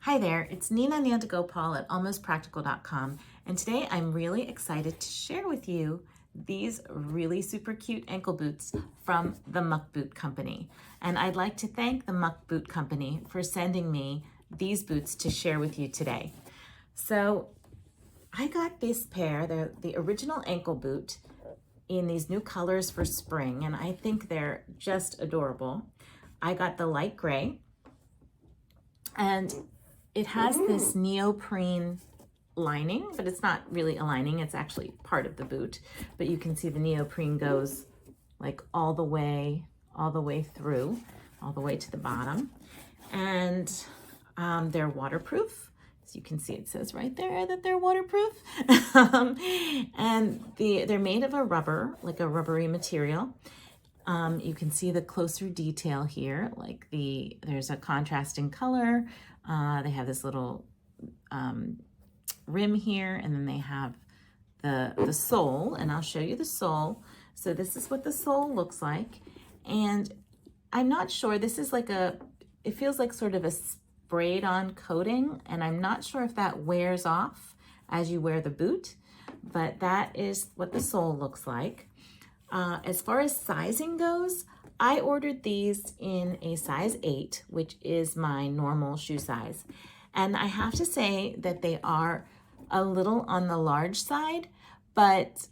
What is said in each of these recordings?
Hi there, it's Nina Nandagopal at almostpractical.com, and today I'm really excited to share with you these really super cute ankle boots from the Muck Boot Company. And I'd like to thank the Muck Boot Company for sending me these boots to share with you today. So I got this pair, they're the original ankle boot in these new colors for spring, and I think they're just adorable. I got the light gray, and it has this neoprene lining, but it's not really a lining, it's actually part of the boot. But you can see the neoprene goes like all the way through, all the way to the bottom. And they're waterproof. So you can see it says right there that they're waterproof. And they're made of a rubber, like a rubbery material. You can see the closer detail here, like there's a contrasting color. They have this little rim here, and then they have the sole, and I'll show you the sole. So this is what the sole looks like. And I'm not sure, this is like it feels like sort of a sprayed on coating, and I'm not sure if that wears off as you wear the boot, but that is what the sole looks like. As far as sizing goes, I ordered these in a size 8, which is my normal shoe size. And I have to say that they are a little on the large side, but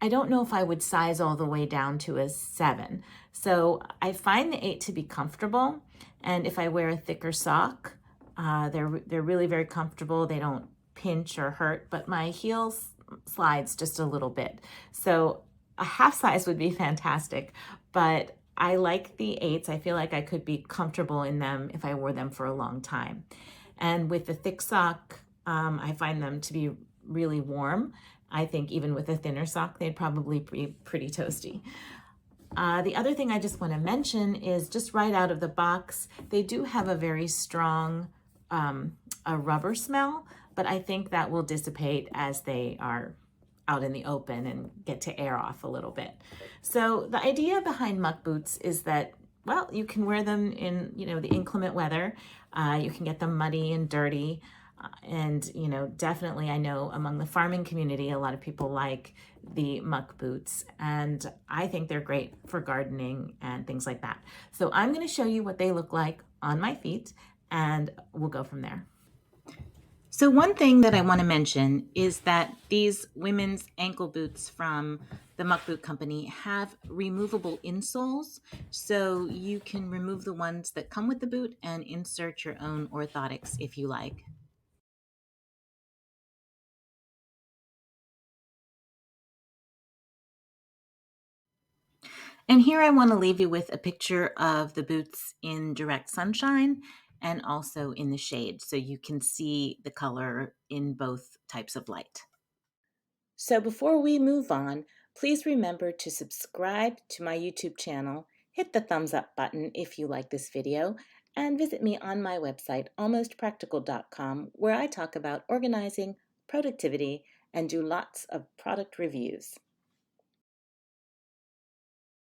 I don't know if I would size all the way down to a 7. So I find the 8 to be comfortable. And if I wear a thicker sock, they're really very comfortable. They don't pinch or hurt, but my heel slides just a little bit. So a half size would be fantastic, but I like the 8s. I feel like I could be comfortable in them if I wore them for a long time. And with the thick sock, I find them to be really warm. I think even with a thinner sock, they'd probably be pretty toasty. The other thing I just want to mention is just right out of the box, they do have a very strong a rubber smell, but I think that will dissipate as they are out in the open and get to air off a little bit. So the idea behind muck boots is that, well, you can wear them in, the inclement weather. You can get them muddy and dirty. And, definitely I know among the farming community, a lot of people like the muck boots, and I think they're great for gardening and things like that. So I'm going to show you what they look like on my feet, and we'll go from there. So one thing that I want to mention is that these women's ankle boots from the Muck Boot Company have removable insoles, so you can remove the ones that come with the boot and insert your own orthotics if you like. And here I want to leave you with a picture of the boots in direct sunshine and also in the shade, so you can see the color in both types of light. So before we move on, please remember to subscribe to my YouTube channel, hit the thumbs up button if you like this video, and visit me on my website, almostpractical.com, where I talk about organizing, productivity, and do lots of product reviews.